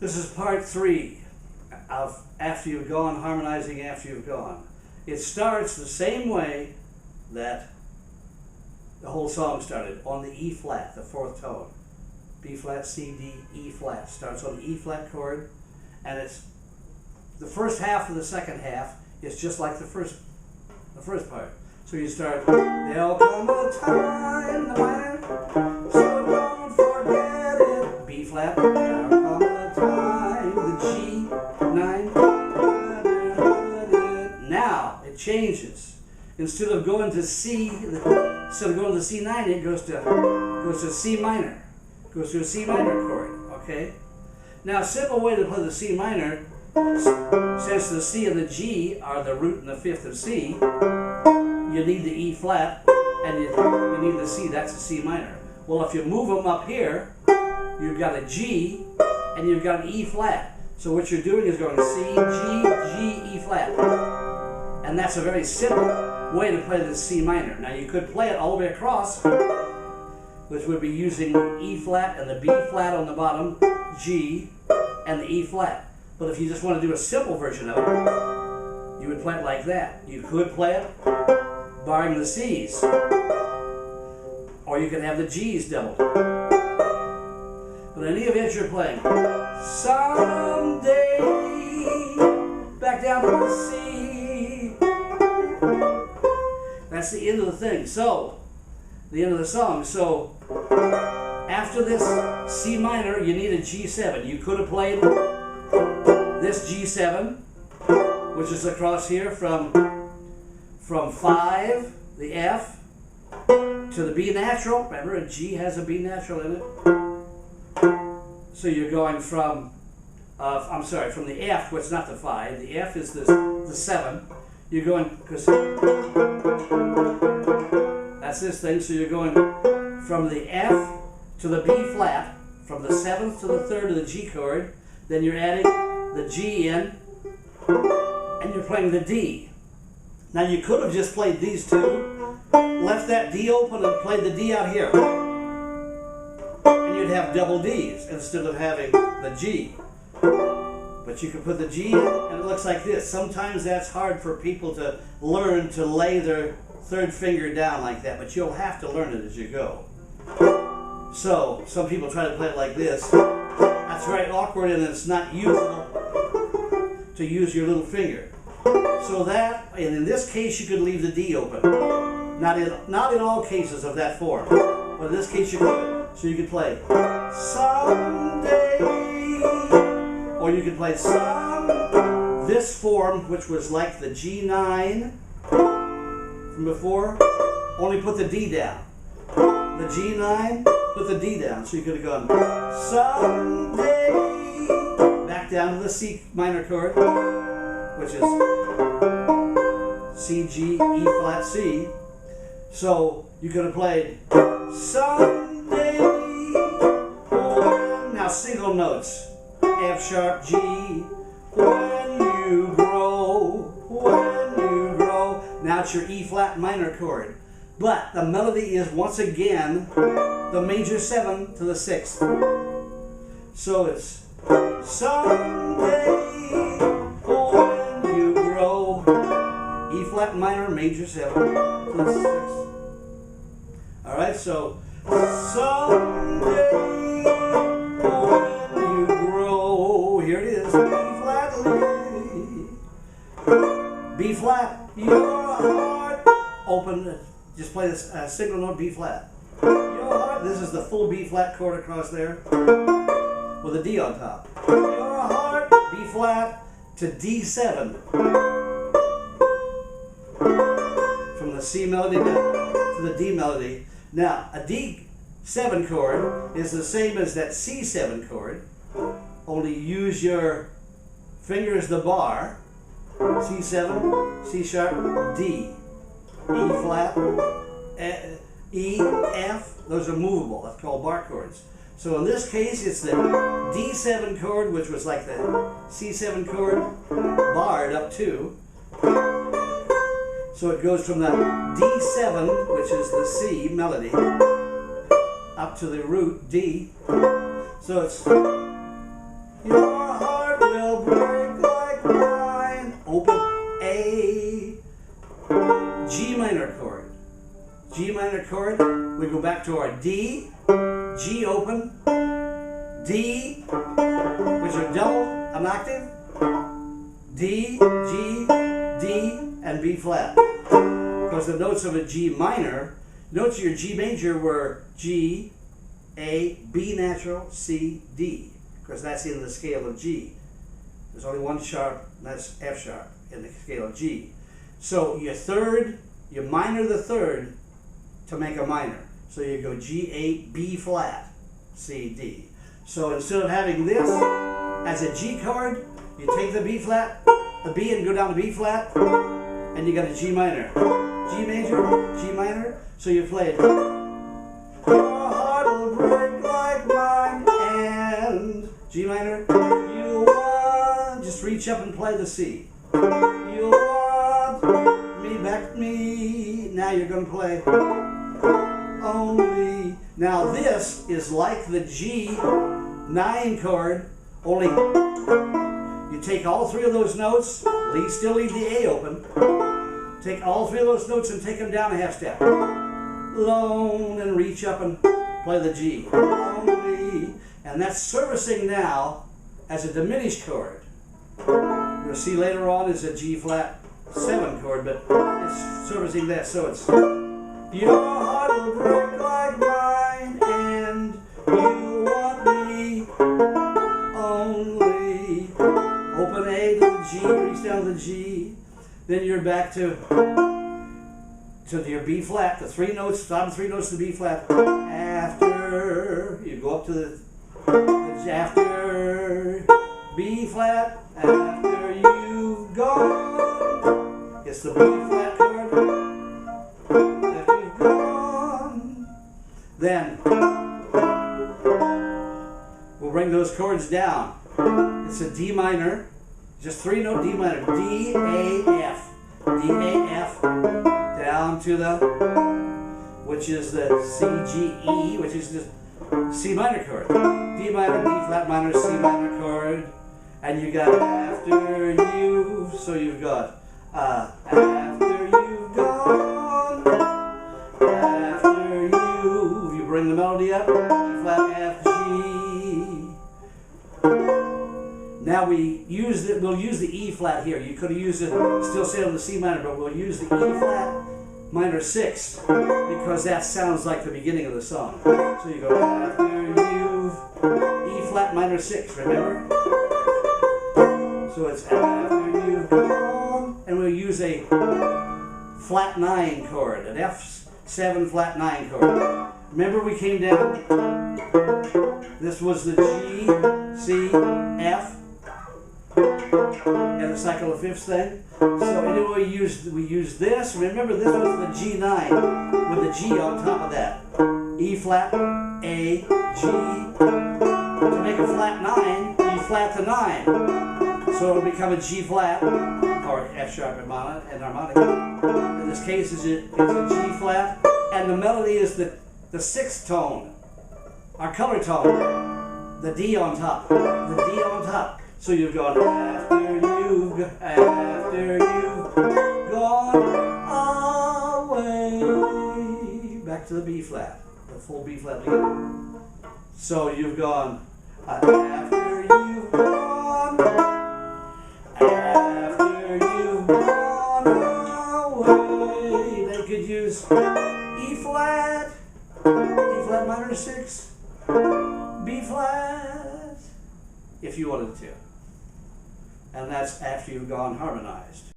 This is part 3 of After You've Gone, harmonizing after you've gone. It starts the same way that the whole song started, on the E flat, the 4th tone. B flat, C, D, E flat. Starts on the E flat chord, and it's the first half of the second half is just like the first part. So you start, there'll come a time, the minor, so don't forget it. B flat, there'll come a time, the G, 9. Now it changes. Instead of going to C, instead of going to C9, it goes to C minor. Goes to a C minor chord, okay? Now a simple way to play the C minor, since the C and the G are the root and the 5th of C, you need the E flat, and you need the C, that's a C minor. Well, if you move them up here, you've got a G, and you've got an E flat. So what you're doing is going C, G, G, E flat. And that's a very simple way to play the C minor. Now you could play it all the way across, which would be using the E flat and the B flat on the bottom, G, and the E flat. But if you just want to do a simple version of it, you would play it like that. You could play it barring the C's, or you can have the G's doubled. But in any event you're playing, someday, back down to the C. That's the end of the thing. So, the end of the song. So, after this C minor, you need a G7. You could have played this G7, which is across here from 5, the F, to the B natural. Remember, a G has a B natural in it. So you're going from, from the F, which is not the 5. The F is the 7. You're going, because that's this thing, so you're going from the F to the B flat, from the 7th to the 3rd of the G chord, then you're adding the G in, and you're playing the D. Now you could have just played these two, left that D open and played the D out here. And you'd have double Ds instead of having the G. But you can put the G in, and it looks like this. Sometimes that's hard for people to learn to lay their 3rd finger down like that, but you'll have to learn it as you go. So, some people try to play it like this. That's very awkward, and it's not usable to use your little finger. So that, and in this case you could leave the D open. Not in all cases of that form, but in this case you could. So you could play someday, or you could play this form, which was like the G9 from before, only put the D down. The G9, put the D down. So you could have gone someday, back down to the C minor chord, which is C, G, E flat, C. So you could have played someday, now single notes, F sharp, G, when you grow, now it's your E flat minor chord. But the melody is once again the major 7 to the 6th. So it's someday when you grow, E flat minor, major 7 to the 6th. Alright, so someday when you grow, here it is, B flat, your heart, open, just play this single note B flat. Your heart, this is the full B flat chord across there with a D on top. Your heart, B flat to D7. From the C melody to the D melody. Now, a D7 chord is the same as that C7 chord, only use your finger as the bar, C7, C sharp, D. E flat, E, F, those are movable. That's called bar chords. So in this case, it's the D7 chord, which was like the C7 chord, barred up 2. So it goes from the D7, which is the C melody, up to the root D. So it's Your heart will break like mine. Open A, G minor chord. G minor chord, we go back to our D, G open, D, which are double an octave, D, G, D, and B flat. Because the notes of a G minor, notes of your G major were G, A, B natural, C, D. Because that's in the scale of G. There's only one sharp, and that's F sharp in the scale of G. So your third, you minor the third to make a minor. So you go G, A, B flat, C, D. So instead of having this as a G chord, you take the B flat, the B, and go down to B flat, and you got a G minor. G major, G minor, so you play it. Your heart will break like mine, and G minor, you want, just reach up and play the C. You want me, back me, now you're going to play only. Now this is like the G9 chord, only you take all three of those notes, still leave the A open, take all three of those notes and take them down a half step. Lone, and reach up and play the G. Only. And that's servicing now as a diminished chord. You'll see later on is a G flat 7 chord, but it's servicing that, so it's your heart will break like mine, and you want me only. Open A to the G, reach down to the G, then you're back to your B flat, the three notes, bottom three notes to B flat. After you go up to the after B flat, after you've gone, it's the B flat chord. After you've gone, then we'll bring those chords down. It's a D minor, just three note D minor, D, A, F, D, A, F, down to the, which is the C, G, E, which is the C minor chord. D minor, D flat minor, C minor chord, and you got after you, so you've got after you've gone, after you bring the melody up, E flat, F, G. Now we'll use the E flat here. You could have used it, still stay on the C minor, but we'll use the E flat minor 6 because that sounds like the beginning of the song. So you go after you've E flat minor 6, remember? So it's after you've gone, and we'll use a flat 9 chord, an F7 flat 9 chord. Remember we came down, this was the G, C, F, and the cycle of fifths thing. So anyway, we used this. Remember, this was the G9 with the G on top of that. E flat, A, G. To make a flat 9, E flat to 9. So it'll become a G flat, or F sharp and harmonic. In this case, it's a G flat, and the melody is the 6th tone, our color tone, the D on top, the D on top. So you've gone after you've gone away, back to the B flat, the full B flat beginning. So you've gone after you've gone away. They could use E flat minor 6, B flat, if you wanted to. And that's after you've gone harmonized.